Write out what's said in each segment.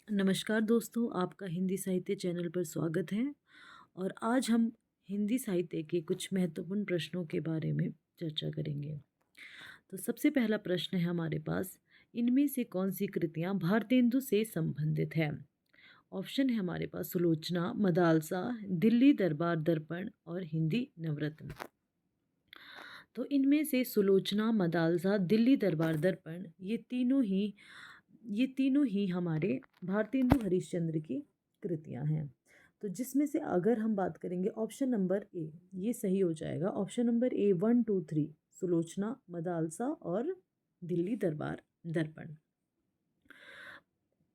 नमस्कार दोस्तों, आपका हिंदी साहित्य चैनल पर स्वागत है। और आज हम हिंदी साहित्य के कुछ महत्वपूर्ण प्रश्नों के बारे में चर्चा करेंगे। तो सबसे पहला प्रश्न है हमारे पास, इनमें से कौन सी कृतियां भारतेंदु से संबंधित है? ऑप्शन है हमारे पास सुलोचना, मदालसा, दिल्ली दरबार दर्पण और हिंदी नवरत्न। तो इनमें से सुलोचना, मदालसा, दिल्ली दरबार दर्पण ये तीनों ही हमारे भारतेंदु हरिश्चंद्र की कृतियां हैं। तो जिसमें से अगर हम बात करेंगे ऑप्शन नंबर ए, ये सही हो जाएगा। Option number A 1, 2, 3 Sulochana, Madalasa और दिल्ली दरबार दर्पण।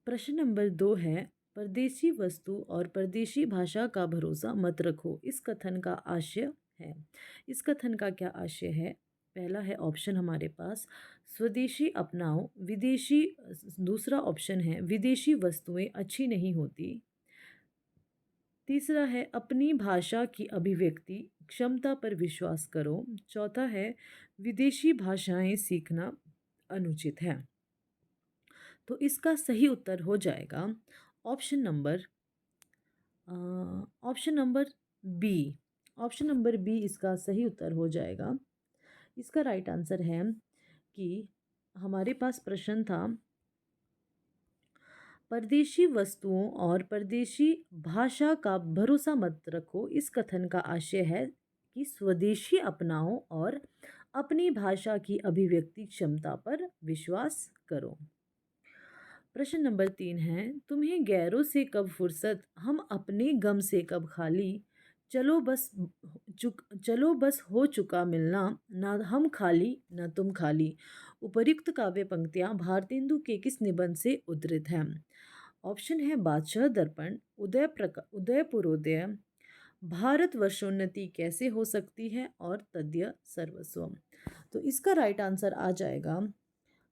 प्रश्न नंबर 2 है, परदेशी वस्तु और परदेशी भाषा का भरोसा मत रखो, इस कथन का आशय है। इस कथन का क्या आशय है? पहला है ऑप्शन हमारे पास स्वदेशी अपनाओ, विदेशी। दूसरा ऑप्शन है विदेशी वस्तुएं अच्छी नहीं होती। तीसरा है अपनी भाषा की अभिव्यक्ति क्षमता पर विश्वास करो। चौथा है विदेशी भाषाएं सीखना अनुचित है। तो इसका सही उत्तर हो जाएगा option number option number B. Option number B इसका सही उत्तर हो जाएगा। इसका राइट आंसर है कि हमारे पास प्रश्न था, परदेशी वस्तुओं और परदेशी भाषा का भरोसा मत रखो, इस कथन का आशय है कि स्वदेशी अपनाओ और अपनी भाषा की अभिव्यक्ति क्षमता पर विश्वास करो। प्रश्न नंबर 3 है, तुम्हें गैरों से कब फुर्सत, हम अपने गम से कब खाली, चलो बस हो चुका मिलना, ना हम खाली ना तुम खाली। उपर्युक्त काव्य पंक्तियां भारतेंदु के किस निबंध से उद्धृत हैं? ऑप्शन है बादशाह दर्पण, उदयपुरोदय, भारत वर्षोन्नति कैसे हो सकती है और तद्य सर्वस्वम। तो इसका राइट आंसर आ जाएगा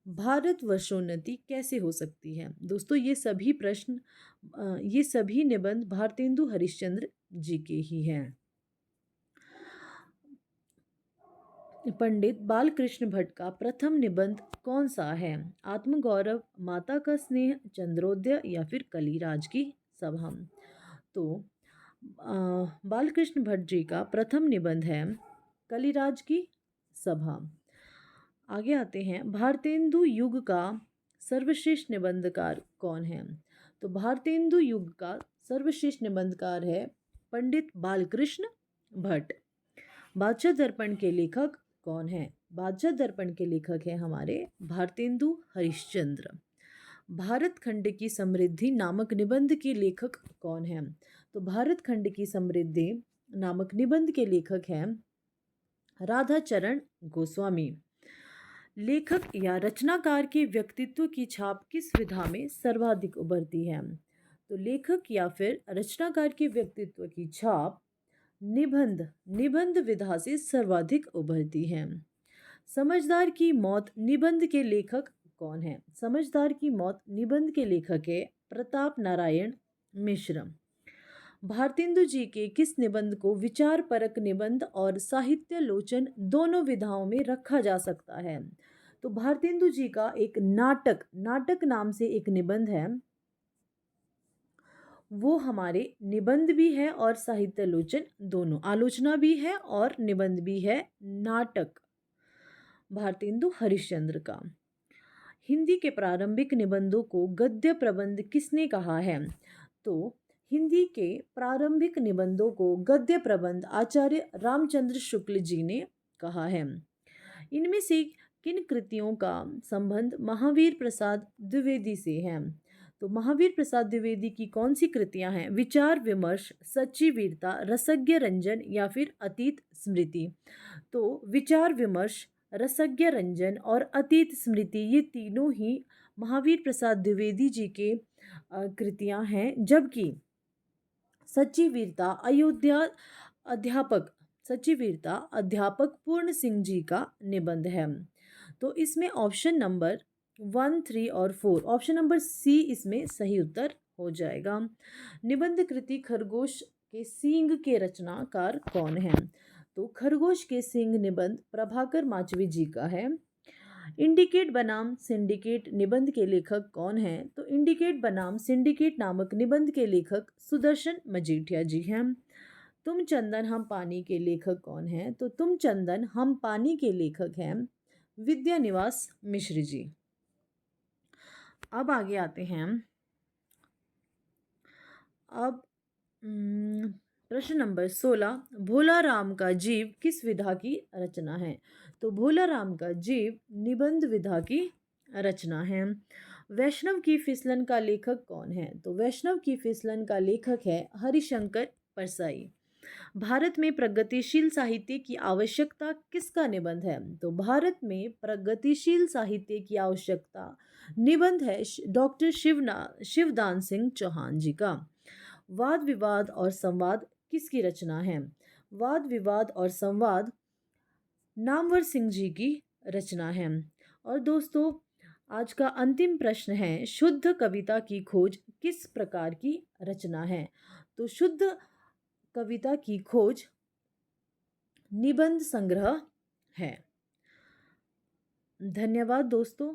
भारत वर्षोन्नति कैसे हो सकती है। दोस्तों ये सभी निबंध भारतेंदु हरिश्चंद्र जी के ही हैं। पंडित बालकृष्ण भट्ट का प्रथम निबंध कौन सा है? आत्मगौरव, माता का स्नेह, चंद्रोदय या फिर कलिराज की सभा। तो बालकृष्ण भट्ट जी का प्रथम निबंध है कलिराज की सभा। आगे आते हैं, भारतेंदु युग का सर्वश्रेष्ठ निबंधकार कौन है? तो भारतेंदु युग का सर्वश्रेष्ठ निबंधकार है पंडित बालकृष्ण भट्ट। बादशाह दर्पण के लेखक कौन है? बादशाह दर्पण के लेखक हैं हमारे भारतेंदु हरिश्चंद्र। भारत खंड की समृद्धि नामक निबंध के लेखक कौन है? तो भारत खंड की समृद्धि नामक निबंध के लेखक हैं राधा चरण गोस्वामी। लेखक या रचनाकार के व्यक्तित्व की छाप किस विधा में सर्वाधिक उभरती है? तो लेखक या फिर रचनाकार के व्यक्तित्व की छाप निबंध विधा से सर्वाधिक उभरती है। समझदार की मौत निबंध के लेखक कौन है? समझदार की मौत निबंध के लेखक है प्रताप नारायण मिश्र। भारतेंदु जी के किस निबंध को विचार परक निबंध और साहित्य लोचन दोनों विधाओं में रखा जा सकता है? तो भारतेंदु जी का एक नाटक नाम से एक निबंध है, वो हमारे निबंध भी है और साहित्य लोचन दोनों, आलोचना भी है और निबंध भी है, नाटक भारतेंदु हरिश्चंद्र का। हिंदी के प्रारंभिक निबंधों को गद्य प्रबंध किसने कहा है? तो हिंदी के प्रारंभिक निबंधों को गद्य प्रबंध आचार्य रामचंद्र शुक्ल जी ने कहा है। इनमें से किन कृतियों का संबंध महावीर प्रसाद द्विवेदी से है? तो महावीर प्रसाद द्विवेदी की कौन सी कृतियां हैं? विचार विमर्श, सच्ची वीरता, रसज्ञ रंजन या फिर अतीत स्मृति। तो विचार विमर्श, रसज्ञ रंजन और अतीत स्मृति ये तीनों ही महावीर प्रसाद द्विवेदी जी के कृतियां हैं, जबकि सच्ची वीरता अध्यापक पूर्ण सिंह जी का निबंध है। तो इसमें ऑप्शन नंबर 1, 3 और 4, ऑप्शन नंबर सी इसमें सही उत्तर हो जाएगा। निबंध कृति खरगोश के सींग के रचनाकार कौन है? तो खरगोश के सींग निबंध प्रभाकर माचवी जी का है। इंडिकेट बनाम सिंडिकेट निबंध के लेखक कौन हैं? तो इंडिकेट बनाम सिंडिकेट नामक निबंध के लेखक सुदर्शन मजीठिया जी हैं। तुम चंदन हम पानी के लेखक कौन हैं? तो तुम चंदन हम पानी के लेखक हैं विद्यानिवास मिश्र जी। अब आगे आते हैं। अब प्रश्न नंबर 16, भोला राम का जीव किस विधा की रचना है? तो भोला राम का जीव निबंध विधा की रचना है। वैष्णव की फिसलन का लेखक कौन है? तो वैष्णव की फिसलन का लेखक है हरिशंकर परसाई। भारत में प्रगतिशील साहित्य की आवश्यकता किसका निबंध है? तो भारत में प्रगतिशील साहित्य की आवश्यकता निबंध है डॉक्टर शिवदान सिंह चौहान जी का। वाद विवाद और संवाद किसकी रचना है? वाद विवाद और संवाद नामवर सिंह जी की रचना है। और दोस्तों, आज का अंतिम प्रश्न है, शुद्ध कविता की खोज किस प्रकार की रचना है? तो शुद्ध कविता की खोज निबंध संग्रह है। धन्यवाद दोस्तों।